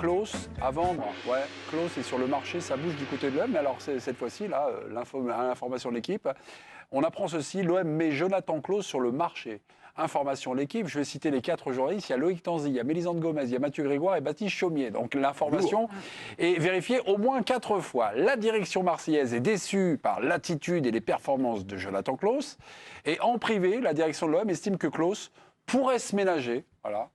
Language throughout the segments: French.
Klose à vendre. Ouais, Klose est sur le marché, ça bouge du côté de l'OM. Mais alors, cette fois-ci, là, l'information de l'équipe, on apprend ceci, l'OM met Jonathan Klose sur le marché. Information de l'équipe, je vais citer les 4 journalistes, il y a Loïc Tanzi, il y a Mélisande Gomez, il y a Mathieu Grégoire et Baptiste Chaumier. Donc l'information est vérifiée au moins 4 fois. La direction marseillaise est déçue par l'attitude et les performances de Jonathan Klose. Et en privé, la direction de l'OM estime que Klose pourrait se ménager, voilà,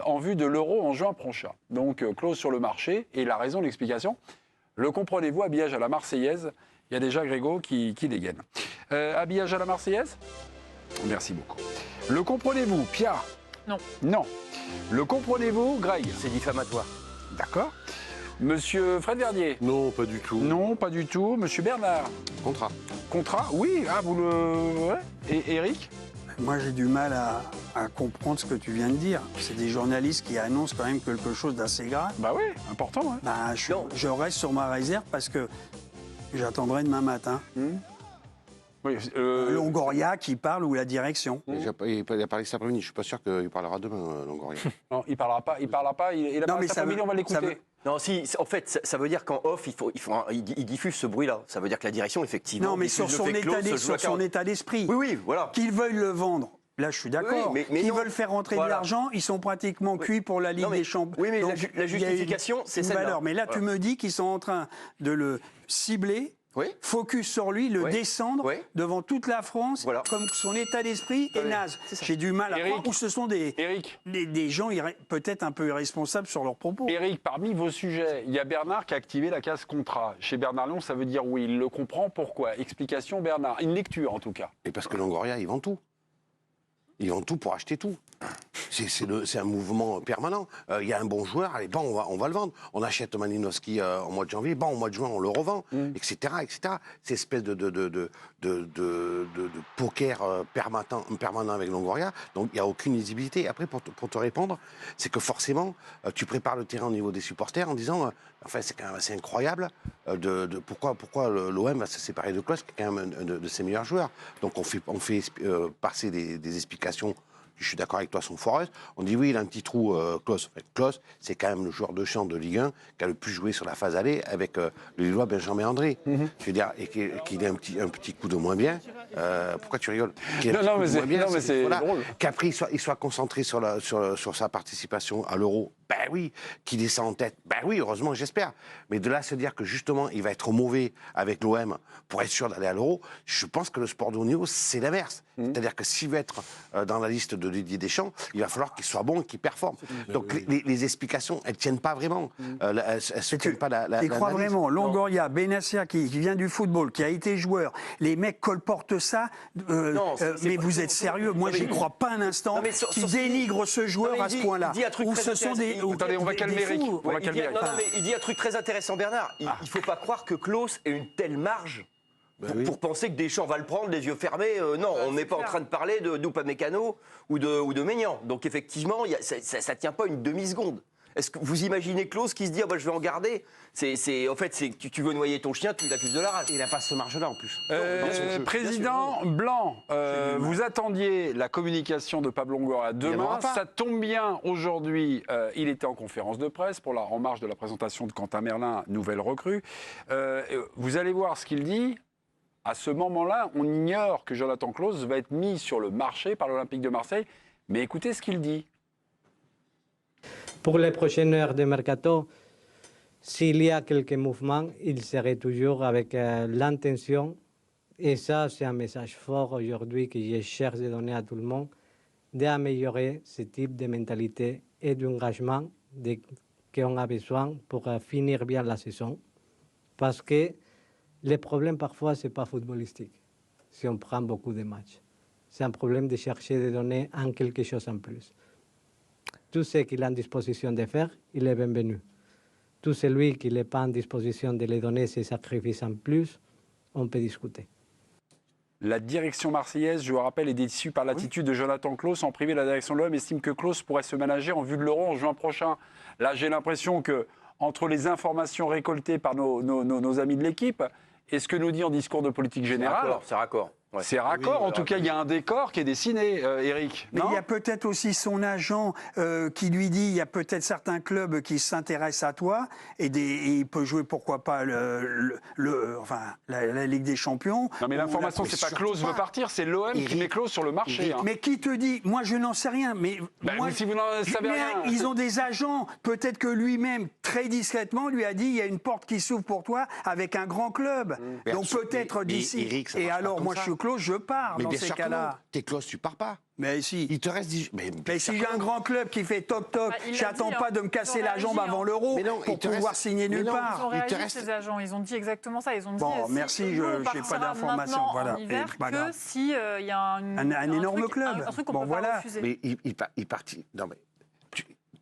en vue de l'Euro en juin prochain. Donc Klose sur le marché, et la raison de l'explication, le comprenez-vous, habillage à la marseillaise, il y a déjà Grégo qui dégaine. Habillage à la marseillaise ? Merci beaucoup. Le comprenez-vous, Pia ? Non. Non. Le comprenez-vous, Greg ? C'est diffamatoire. D'accord. Monsieur Fred Verdier ? Non, pas du tout. Non, pas du tout. Monsieur Bernard ? Contrat. Contrat ? Oui. Ah, vous le... Ouais. Et Eric ? Moi, j'ai du mal à comprendre ce que tu viens de dire. C'est des journalistes qui annoncent quand même quelque chose d'assez grave. Bah oui, important. Ouais. Bah, je reste sur ma réserve parce que j'attendrai demain matin. Oui, Longoria qui parle ou la direction. Il a parlé cet après-midi. Je suis pas sûr qu'il parlera demain, Longoria. Non, il parlera pas. Il parlera pas. Il a parlé cet après-midi, on va l'écouter. Non, si, en fait, ça veut dire qu'en off, il diffuse ce bruit-là. Ça veut dire que la direction, effectivement. Non, mais sur son état d'esprit. Oui, voilà. Qu'ils veuillent le vendre. Là, je suis d'accord. Oui, mais Qu'ils non. veulent faire rentrer de l'argent, ils sont pratiquement cuits pour la Ligue des Champions. Oui, mais donc, la justification, c'est celle-là. Mais là, tu me dis qu'ils sont en train de le cibler. Oui. Focus sur lui, le descendre devant toute la France, comme son état d'esprit est naze. J'ai du mal à croire où ce sont des gens peut-être un peu irresponsables sur leurs propos. Eric, parmi vos sujets, il y a Bernard qui a activé la case contrat. Chez Bernard Lyon, ça veut dire oui, il le comprend. Pourquoi ? Explication, Bernard. Une lecture, en tout cas. Et parce que Longoria, il vend tout. Ils vendent tout pour acheter tout. C'est un mouvement permanent. Il y a un bon joueur, allez, bon, on va le vendre. On achète Malinowski en mois de janvier, bon, au mois de juin, on le revend, etc., etc. C'est espèce de poker permanent avec Longoria. Donc, il n'y a aucune lisibilité. Après, pour te répondre, c'est que forcément, tu prépares le terrain au niveau des supporters en disant, enfin, c'est quand même assez incroyable pourquoi l'OM va se séparer de Klose, qui est quand même un de ses meilleurs joueurs. Donc, on fait passer des explications. Je suis d'accord avec toi, sont foireuses. On dit oui, il a un petit trou, Klose. Klose, c'est quand même le joueur de champ de Ligue 1 qui a le plus joué sur la phase aller avec le Lillois Benjamin André. Je veux dire, et qu'il ait un petit coup de moins bien. Pourquoi tu rigoles? Non, mais c'est drôle. Qu'après, il soit concentré sur sa participation à l'Euro. Ben oui, qu'il descend en tête. Ben oui, heureusement, j'espère. Mais de là à se dire que justement, il va être mauvais avec l'OM pour être sûr d'aller à l'Euro, je pense que le sport de haut niveau, c'est l'inverse. C'est-à-dire que s'il veut être dans la liste de Didier Deschamps, il va falloir qu'il soit bon et qu'il performe. Donc les explications, elles ne tiennent pas vraiment. Elles ne tiennent pas la tu crois vraiment, Longoria, Benassia qui vient du football, qui a été joueur, les mecs colportent ça, mais vous êtes sérieux? Moi, j'y crois pas un instant qu'ils dénigrent ce joueur à ce point-là. Attendez, on va calmer Eric. Il dit un truc très intéressant, Bernard. Il ne faut pas croire que Klose ait une telle marge pour penser que Deschamps va le prendre les yeux fermés. Non, on n'est pas en train de parler d'Upamecano ou de Maignan. Donc effectivement, ça ne tient pas une demi-seconde. Est-ce que vous imaginez Klose qui se dit je vais en garder? En fait, tu veux noyer ton chien, tu l'accuses de la rage. Il n'a pas ce marge-là en plus. Président Blanc, vous attendiez la communication de Pablo Longoria demain. Ça tombe bien, aujourd'hui, il était en conférence de presse en marge de la présentation de Quentin Merlin, nouvelle recrue. Vous allez voir ce qu'il dit. À ce moment-là, on ignore que Jonathan Klose va être mis sur le marché par l'Olympique de Marseille. Mais écoutez ce qu'il dit. Pour les prochaines heures de mercato, s'il y a quelques mouvements, il serait toujours avec l'intention, et ça c'est un message fort aujourd'hui que je cherche de donner à tout le monde, d'améliorer ce type de mentalité et d'engagement qu'on a besoin pour finir bien la saison. Parce que le problème parfois, ce n'est pas footballistique, si on prend beaucoup de matchs. C'est un problème de chercher de donner quelque chose en plus. Tout ce qu'il a en disposition de faire, il est bienvenu. Tout celui qui n'est pas en disposition de lui donner ses sacrifices en plus, on peut discuter. La direction marseillaise, je vous rappelle, est déçue par l'attitude de Jonathan Klose. En privé, la direction de l'OM estime que Klose pourrait se ménager en vue de l'Euro en juin prochain. Là, j'ai l'impression que, entre les informations récoltées par nos amis de l'équipe et ce que nous dit en discours de politique générale... C'est raccord. C'est raccord, en tout cas, il y a un décor qui est dessiné, Eric. Mais il y a peut-être aussi son agent qui lui dit, il y a peut-être certains clubs qui s'intéressent à toi et il peut jouer, pourquoi pas, la Ligue des Champions. Non, mais l'information, c'est pas Klose veut partir, c'est l'OM qui met Klose sur le marché. Hein. Mais qui te dit? Moi, je n'en sais rien. Mais si vous n'en savez rien. Ils ont des agents. Peut-être que lui-même, très discrètement, lui a dit, il y a une porte qui s'ouvre pour toi avec un grand club. Donc peut-être d'ici. Et alors, moi, je suis Klose, je pars dans ces cas-là. T'es Klose, tu pars pas. Mais si. Il te reste 10... Mais si j'ai un grand club qui fait toc-toc, j'attends pas de me casser la jambe avant l'Euro pour pouvoir signer nulle part. Ils ont réagi, ces agents. Ils ont dit exactement ça. Ils ont dit, merci, je n'ai pas d'informations. Voilà. En hiver, que s'il y a un énorme club. Un truc qu'on peut pas refuser. Mais il partit... Non, mais...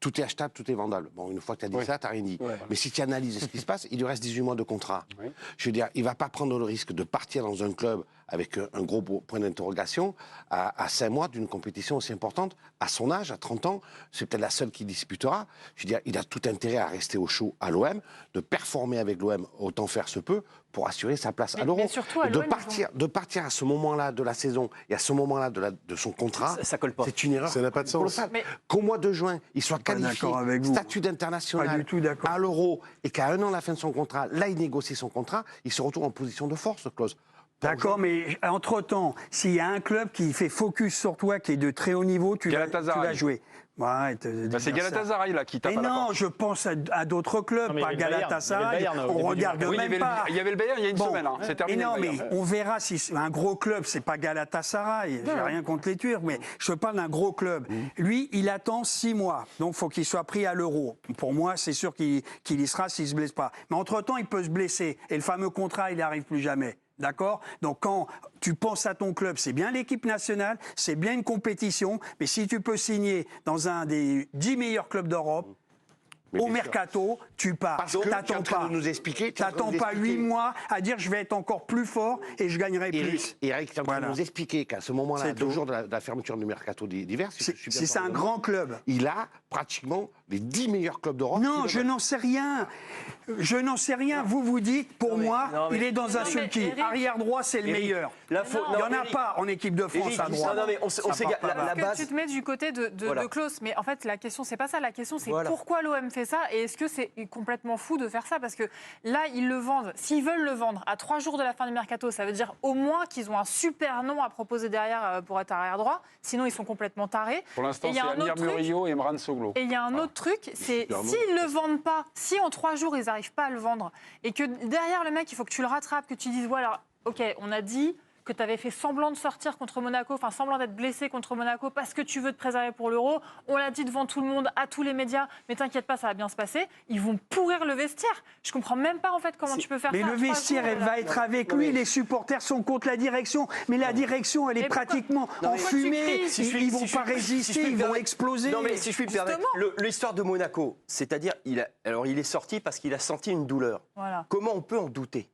Tout est achetable, tout est vendable. Bon, une fois que tu as dit ça, tu n'as rien dit. Ouais. Mais si tu analyses ce qui se passe, il lui reste 18 mois de contrat. Oui. Je veux dire, il ne va pas prendre le risque de partir dans un club avec un gros point d'interrogation à 5 mois d'une compétition aussi importante. À son âge, à 30 ans, c'est peut-être la seule qui disputera. Je veux dire, il a tout intérêt à rester au chaud à l'OM, de performer avec l'OM autant faire se peut pour assurer sa place à l'Euro. De partir à ce moment-là de la saison et à ce moment-là de son contrat, ça colle pas. C'est une erreur. Ça n'a pas de sens. Qu'au mois de juin, il soit qualifié, statut d'international à l'Euro, et qu'à 1 an la fin de son contrat, là, il négocie son contrat, il se retrouve en position de force, Klose. D'accord, mais entre-temps, s'il y a un club qui fait focus sur toi, qui est de très haut niveau, tu vas jouer. Ouais, c'est Galatasaray là qui tape à la porte. Non, je pense à d'autres clubs, pas Galatasaray. On regarde même pas. Il y avait le Bayern il y a une semaine. C'est terminé. Non, mais on verra si un gros club, c'est pas Galatasaray. J'ai rien contre les Turcs, mais je parle d'un gros club. Lui, il attend 6 mois, donc il faut qu'il soit pris à l'Euro. Pour moi, c'est sûr qu'il y sera s'il se blesse pas. Mais entre-temps, il peut se blesser et le fameux contrat, il n'arrive plus jamais. D'accord? Donc quand tu penses à ton club, c'est bien l'équipe nationale, c'est bien une compétition, mais si tu peux signer dans un des 10 meilleurs clubs d'Europe, au mercato, tu pars. Parce que t'attends pas. T'attends pas 8 mois à dire je vais être encore plus fort et je gagnerai plus. Et Eric, tu es en train de nous expliquer qu'à ce moment-là, 2 jours de la fermeture du mercato d'hiver, c'est un grand club. Il a pratiquement les 10 meilleurs clubs d'Europe. Non, je n'en sais rien. Je n'en sais rien. Vous dites, pour moi, il est dans un sulky. Arrière droit, c'est le meilleur. Il n'y en a pas en équipe de France à droite. Non, mais on sait la base. Tu te mets du côté de Klose, mais en fait, la question, c'est pas ça. La question, c'est pourquoi l'OM fait ça et est-ce que c'est complètement fou de faire ça? Parce que là, ils le vendent. S'ils veulent le vendre à 3 jours de la fin du mercato, ça veut dire au moins qu'ils ont un super nom à proposer derrière pour être arrière droit. Sinon, ils sont complètement tarés. Pour l'instant, c'est Amir Murillo et Emran Soglo. Et il y a un autre truc, c'est s'ils le vendent pas, si en 3 jours, ils n'arrivent pas à le vendre et que derrière le mec, il faut que tu le rattrapes, que tu dises, voilà, ok, on a dit que tu avais fait semblant de sortir contre Monaco, enfin semblant d'être blessé contre Monaco parce que tu veux te préserver pour l'Euro. On l'a dit devant tout le monde, à tous les médias, mais t'inquiète pas, ça va bien se passer. Ils vont pourrir le vestiaire. Je comprends même pas en fait comment tu peux faire ça. Mais le vestiaire, elle va être avec lui. Les supporters sont contre la direction, mais la direction, elle est pratiquement en fumée. Ils vont pas résister, ils vont exploser. Non mais si je puis me permettre, l'histoire de Monaco, c'est-à-dire il est sorti parce qu'il a senti une douleur. Voilà. Comment on peut en douter?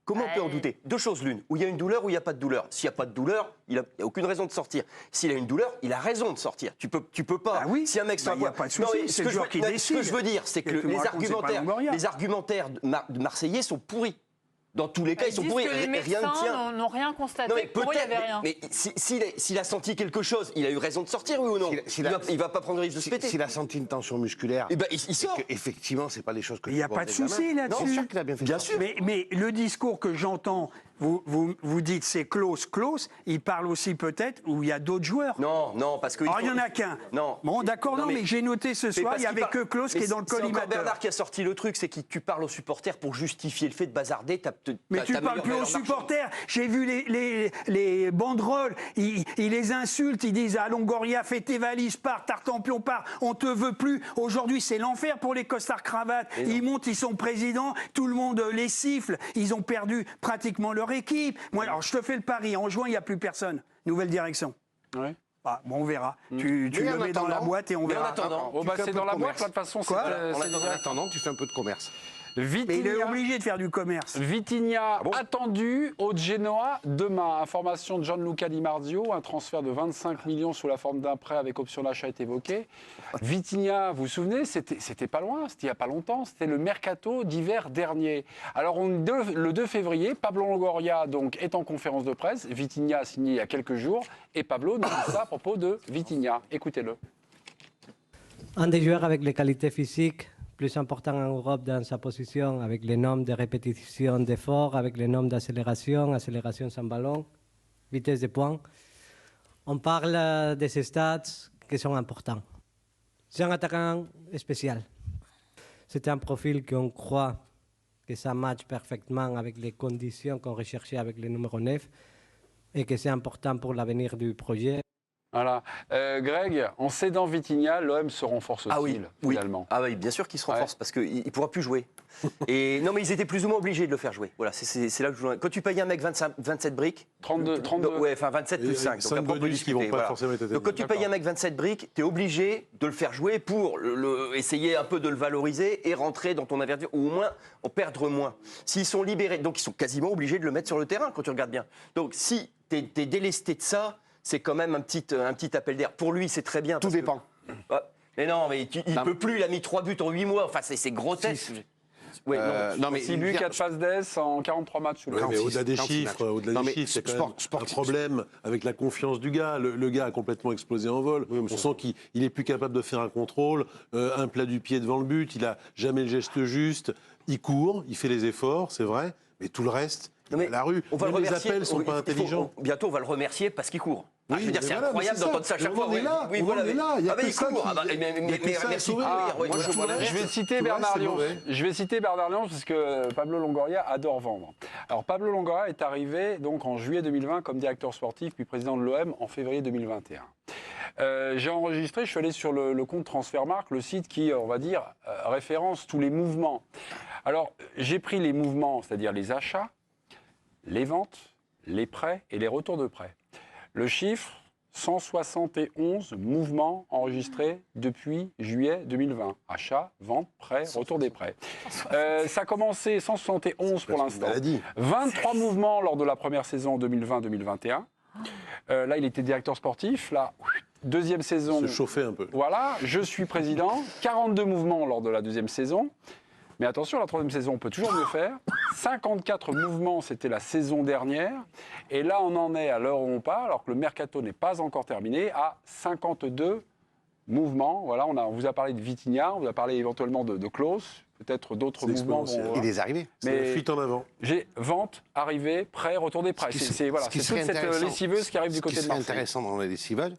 Comment on peut en douter? 2 choses l'une, où il y a une douleur ou il n'y a pas de douleur. S'il n'y a pas de douleur, il n'y a aucune raison de sortir. S'il a une douleur, il a raison de sortir. Tu peux pas. Ah oui, si un mec il n'y a pas de souci, c'est le joueur qui décide. Ce que je veux dire, c'est que les argumentaires de Marseillais sont pourris. Dans tous les cas, ils sont pourris. Les médecins n'ont rien constaté. Non, mais pour eux, il n'y avait rien. Mais s'il a senti quelque chose, il a eu raison de sortir, oui ou non? Il ne va pas prendre le risque de se péter. S'il a senti une tension musculaire, il sort. Effectivement, ce n'est pas des choses que il n'y a pas de souci là-dessus. C'est sûr qu'il a bien fait. Bien sûr. Mais le discours que j'entends, vous dites c'est Klose. Il parle aussi peut-être où il y a d'autres joueurs. Non, parce que. Il n'y en a qu'un. Non. Bon, d'accord, mais j'ai noté ce soir, il n'y avait que Klose qui est dans le collimateur. C'est Bernard qui a sorti le truc, c'est que tu parles aux supporters pour justifier le fait de bazarder. Mais tu parles plus aux supporters. J'ai vu les banderoles, ils les insultent, ils disent « Ah, Longoria, fais tes valises, pars, Tartampion, pars, on te veut plus ». Aujourd'hui, c'est l'enfer pour les costards-cravates. Ils montent, ils sont présidents, tout le monde les siffle, ils ont perdu pratiquement leur équipe. Moi, alors, je te fais le pari, en juin, il n'y a plus personne. Nouvelle direction. Oui. Bon, on verra. Tu le mets dans la boîte et on verra. En attendant, c'est dans la boîte, de toute façon. En attendant, tu fais un peu de commerce. Mais il est obligé de faire du commerce. Vitinha attendu au Genoa demain. Information de Gianluca Di Marzio, un transfert de 25 millions sous la forme d'un prêt avec option d'achat est évoqué. Vitinha, vous vous souvenez, c'était pas loin, c'était il n'y a pas longtemps, c'était le mercato d'hiver dernier. Alors le 2 février, Pablo Longoria donc, est en conférence de presse. Vitinha a signé il y a quelques jours et Pablo nous dit ça à propos de Vitinha. Écoutez-le. Un des joueurs avec les qualités physiques plus importantes en Europe dans sa position, avec les nombres de répétitions d'efforts, avec les nombres d'accélération, accélération sans ballon, vitesse de pointe. On parle de ces stats qui sont importants. C'est un attaquant spécial. C'est un profil qu'on croit que ça matche parfaitement avec les conditions qu'on recherchait avec le numéro 9 et que c'est important pour l'avenir du projet. Voilà. Greg, en cédant Vitinha, l'OM se renforce aussi, finalement. Ah oui, bien sûr qu'il se renforce parce qu'il ne pourra plus jouer. Et non, mais ils étaient plus ou moins obligés de le faire jouer. Voilà, c'est là que je... Quand tu payes un mec 27 briques... 32. Ouais, enfin 27 plus 5. Donc après, on peut discuter. Voilà. Donc quand tu payes un mec 27 briques, tu es obligé de le faire jouer pour essayer un peu de le valoriser et rentrer dans ton avertir, ou au moins en perdre moins. S'ils sont libérés, donc ils sont quasiment obligés de le mettre sur le terrain quand tu regardes bien. Donc si tu es délesté de ça, c'est quand même un petit appel d'air. Pour lui, c'est très bien. Tout dépend. Mais non, mais il ne peut plus, il a mis 3 buts en 8 mois. Enfin, c'est grotesque. Ouais, non, mais 6 buts, 4 passes d'ess en 43 matchs. Ouais, mais au-delà des chiffres, c'est quand même un problème avec la confiance du gars. Le gars a complètement explosé en vol. Oui, on sent qu'il n'est plus capable de faire un contrôle, un plat du pied devant le but, il n'a jamais le geste juste. Il court, il fait les efforts, c'est vrai, mais tout le reste... Non, mais la rue, les appels ne sont pas intelligents. Bientôt, on va le remercier parce qu'il court. Oui, je veux dire, c'est incroyable d'entendre ça à chaque fois. On est là, il y a que ça merci. Je vais citer Bernard Lyons. Je vais citer Bernard Lyons parce que Pablo Longoria adore vendre. Alors, Pablo Longoria est arrivé donc en juillet 2020 comme directeur sportif puis président de l'OM en février 2021. J'ai enregistré, je suis allé sur le compte Transfermarkt, le site qui, on va dire, référence tous les mouvements. Alors, j'ai pris les mouvements, c'est-à-dire les achats, les ventes, les prêts et les retours de prêts. Le chiffre, 171 mouvements enregistrés depuis juillet 2020. Achats, ventes, prêts, retour des prêts. Ça a commencé 171 pour l'instant. 23 mouvements lors de la première saison 2020-2021. Là, il était directeur sportif. Là, deuxième saison. Se chauffer un peu. Voilà, je suis président. 42 mouvements lors de la deuxième saison. Mais attention, la troisième saison, on peut toujours mieux faire. 54 mouvements, c'était la saison dernière. Et là, on en est, à l'heure où on parle, alors que le mercato n'est pas encore terminé, à 52 mouvements. Voilà, on vous a parlé de Vitinha, on vous a parlé éventuellement de Klose, peut-être d'autres mouvements. Et des arrivées. C'est la fuite en avant. J'ai vente, arrivée, prêt, retour des prêts. C'est toute cette lessiveuse qui arrive du côté de Marseille. Ce qui serait intéressant dans les lessiveuses,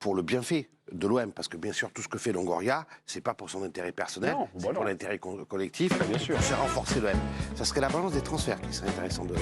pour le bienfait de l'OM, parce que bien sûr, tout ce que fait Longoria, c'est pas pour son intérêt personnel, c'est pour l'intérêt collectif, bien sûr. pour faire renforcer l'OM. Ça serait la balance des transferts qui serait intéressant de...